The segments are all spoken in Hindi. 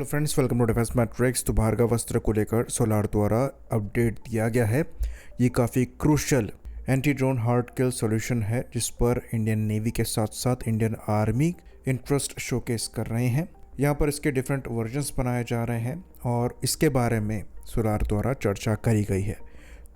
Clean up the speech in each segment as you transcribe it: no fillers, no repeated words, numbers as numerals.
Friends, welcome to defence matrix. तो भार्गव अस्त्र को लेकर सोलार द्वारा अपडेट दिया गया है। ये काफ़ी क्रूशल एंटी ड्रोन हार्ड किल सॉल्यूशन है जिस पर इंडियन नेवी के साथ साथ इंडियन आर्मी इंटरेस्ट शोकेस कर रहे हैं। यहाँ पर इसके डिफरेंट वर्जन्स बनाए जा रहे हैं और इसके बारे में सोलार द्वारा चर्चा करी गई है।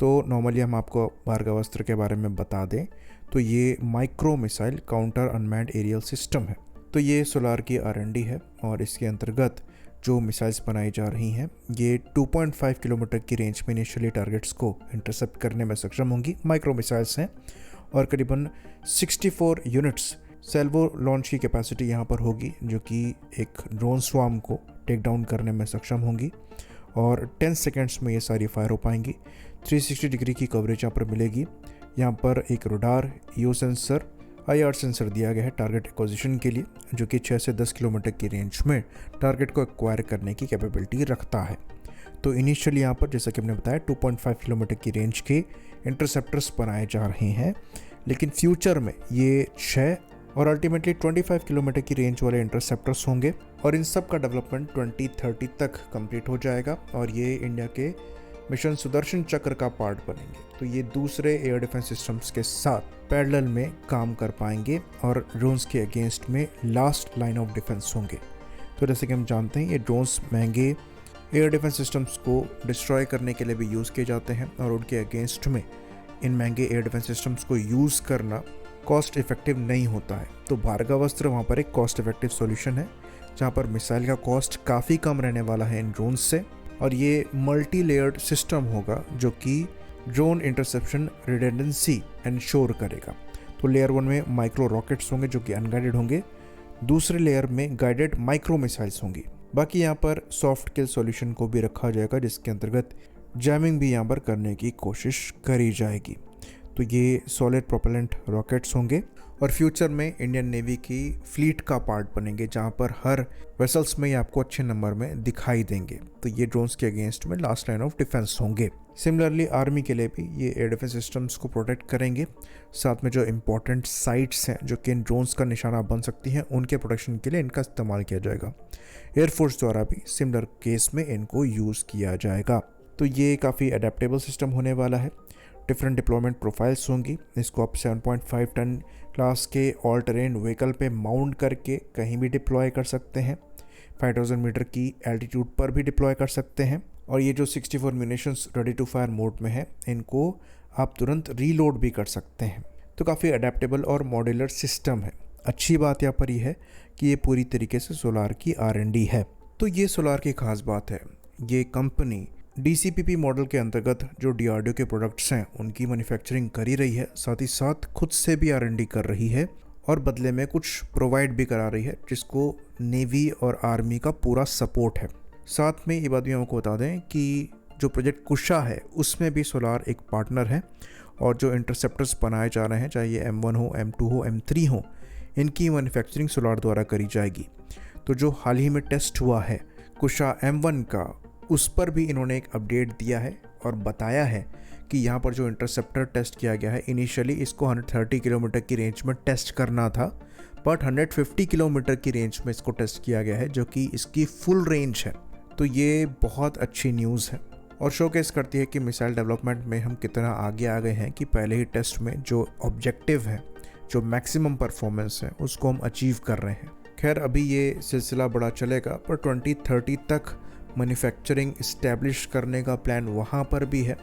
तो नॉर्मली हम आपको भार्गव अस्त्र के बारे में बता दें तो ये micro missile counter unmanned aerial system है। तो ये सोलार की R&D है और इसके अंतर्गत जो मिसाइल्स बनाई जा रही हैं ये 2.5 किलोमीटर की रेंज में इनिशियली टारगेट्स को इंटरसेप्ट करने में सक्षम होंगी। माइक्रो मिसाइल्स हैं और करीबन 64 यूनिट्स सेल्वो लॉन्च की कैपेसिटी यहाँ पर होगी, जो कि एक ड्रोन स्वार्म को टेक डाउन करने में सक्षम होंगी और 10 सेकेंड्स में ये सारी फायर हो पाएंगी। 360 डिग्री की कवरेज यहाँ पर मिलेगी। यहाँ पर एक radar, EO sensor, IR sensor दिया गया है टारगेट एक्विजिशन के लिए, जो कि 6 से 10 किलोमीटर की रेंज में टारगेट को एक्वायर करने की कैपेबिलिटी रखता है। तो इनिशियली यहाँ पर जैसा कि हमने बताया 2.5 किलोमीटर की रेंज के इंटरसेप्टर्स बनाए जा रहे हैं, लेकिन फ्यूचर में ये 6 और अल्टीमेटली 25 किलोमीटर की रेंज वाले इंटरसेप्टर्स होंगे और इन सब का डेवलपमेंट 2030 तक कंप्लीट हो जाएगा और ये इंडिया के मिशन सुदर्शन चक्र का पार्ट बनेंगे। तो ये दूसरे एयर डिफेंस सिस्टम्स के साथ पैरेलल में काम कर पाएंगे और ड्रोन्स के अगेंस्ट में लास्ट लाइन ऑफ डिफेंस होंगे। तो जैसे कि हम जानते हैं ये ड्रोन्स महंगे एयर डिफेंस सिस्टम्स को डिस्ट्रॉय करने के लिए भी यूज़ किए जाते हैं और उनके अगेंस्ट में इन महंगे एयर डिफेंस सिस्टम्स को यूज़ करना कॉस्ट इफेक्टिव नहीं होता है। तो भार्गव अस्त्र वहाँ पर एक कॉस्ट इफेक्टिव सॉल्यूशन है जहाँ पर मिसाइल का कॉस्ट काफ़ी कम रहने वाला है इन ड्रोन्स से, और ये मल्टी लेयर्ड सिस्टम होगा जो कि ड्रोन इंटरसेप्शन रिडेंडेंसी इंश्योर करेगा। तो लेयर 1 में माइक्रो रॉकेट्स होंगे जो कि अनगाइडेड होंगे, दूसरे लेयर में गाइडेड माइक्रो मिसाइल्स होंगी। बाकी यहाँ पर सॉफ्ट किल सॉल्यूशन को भी रखा जाएगा जिसके अंतर्गत जैमिंग भी यहाँ पर करने की कोशिश करी जाएगी। तो ये सॉलिड प्रोपेलेंट रॉकेट्स होंगे और फ्यूचर में इंडियन नेवी की फ्लीट का पार्ट बनेंगे जहाँ पर हर वेसल्स में ये आपको अच्छे नंबर में दिखाई देंगे। तो ये ड्रोन्स के अगेंस्ट में लास्ट लाइन ऑफ डिफेंस होंगे। सिमिलरली आर्मी के लिए भी ये एयर डिफेंस सिस्टम्स को प्रोटेक्ट करेंगे, साथ में जो इंपॉर्टेंट साइट्स हैं जो कि इन ड्रोन्स का निशाना बन सकती हैं उनके प्रोटेक्शन के लिए इनका इस्तेमाल किया जाएगा। एयरफोर्स द्वारा भी सिमिलर केस में इनको यूज़ किया जाएगा। तो ये काफ़ी अडेप्टेबल सिस्टम होने वाला है। डिफरेंट डिप्लॉयमेंट प्रोफाइल्स होंगी। इसको आप 7.5 टन क्लास के ऑल टेरेन व्हीकल पे माउंट करके कहीं भी डिप्लॉय कर सकते हैं। 5000 मीटर की एल्टीट्यूड पर भी डिप्लॉय कर सकते हैं और ये जो 64 munitions ready to fire mode में है इनको आप तुरंत रीलोड भी कर सकते हैं। तो काफ़ी अडेप्टेबल और मॉड्यूलर सिस्टम है। अच्छी बात यहाँ पर यह है कि ये पूरी तरीके से सोलार की R&D है। तो ये सोलार की खास बात है, ये कंपनी DCPP मॉडल के अंतर्गत जो DRDO के प्रोडक्ट्स हैं उनकी मैन्युफैक्चरिंग करी रही है, साथ ही साथ खुद से भी R&D कर रही है और बदले में कुछ प्रोवाइड भी करा रही है जिसको नेवी और आर्मी का पूरा सपोर्ट है। साथ में ये बात भी हमको बता दें कि जो प्रोजेक्ट कुशा है उसमें भी सोलार एक पार्टनर है और जो इंटरसेप्टर्स बनाए जा रहे हैं, चाहे ये M1 हो, M2 हो, M3 हो, इनकी मैन्युफैक्चरिंग सोलार द्वारा करी जाएगी। तो जो हाल ही में टेस्ट हुआ है कुशा M1 का, उस पर भी इन्होंने एक अपडेट दिया है और बताया है कि यहाँ पर जो इंटरसेप्टर टेस्ट किया गया है इनिशियली इसको 130 किलोमीटर की रेंज में टेस्ट करना था, बट 150 किलोमीटर की रेंज में इसको टेस्ट किया गया है जो कि इसकी फुल रेंज है। तो ये बहुत अच्छी न्यूज़ है और शोकेस करती है कि मिसाइल डेवलपमेंट में हम कितना आगे आ गए हैं कि पहले ही टेस्ट में जो ऑब्जेक्टिव है, जो मैक्सिमम परफॉर्मेंस है, उसको हम अचीव कर रहे हैं। खैर अभी ये सिलसिला बड़ा चलेगा पर 2030 तक मैन्युफैक्चरिंग इस्टेब्लिश करने का प्लान वहाँ पर भी है,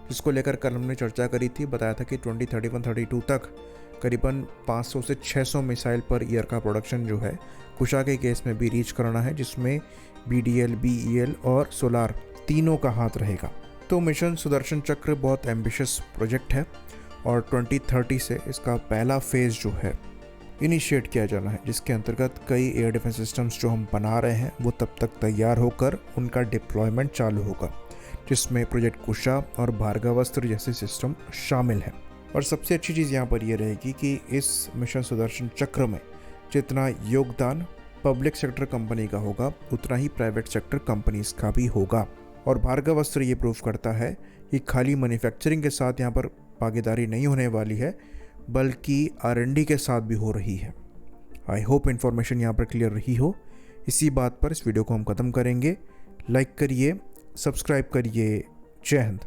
जिसको लेकर कल हमने चर्चा करी थी। बताया था कि 2031-32 तक करीबन 500 से 600 मिसाइल पर ईयर का प्रोडक्शन जो है कुशा के केस में भी रीच करना है, जिसमें BDL, BEL और सोलार तीनों का हाथ रहेगा। तो मिशन सुदर्शन चक्र बहुत एम्बिशियस प्रोजेक्ट है और 2030 से इसका पहला फेज़ जो है इनिशिएट किया जाना है, जिसके अंतर्गत कई एयर डिफेंस सिस्टम्स जो हम बना रहे हैं वो तब तक तैयार होकर उनका डिप्लॉयमेंट चालू होगा, जिसमें प्रोजेक्ट कुशा और भार्गव अस्त्र जैसे सिस्टम शामिल हैं। और सबसे अच्छी चीज़ यहाँ पर ये रहेगी कि इस मिशन सुदर्शन चक्र में जितना योगदान पब्लिक सेक्टर कंपनी का होगा उतना ही प्राइवेट सेक्टर कंपनीज का भी होगा। और भार्गव अस्त्र ये प्रूव करता है कि खाली मैन्युफैक्चरिंग के साथ यहाँ पर भागीदारी नहीं होने वाली है, बल्कि R&D के साथ भी हो रही है। आई होप इन्फॉर्मेशन यहाँ पर क्लियर रही हो। इसी बात पर इस वीडियो को हम ख़त्म करेंगे। लाइक करिए, सब्सक्राइब करिए। जय हिंद।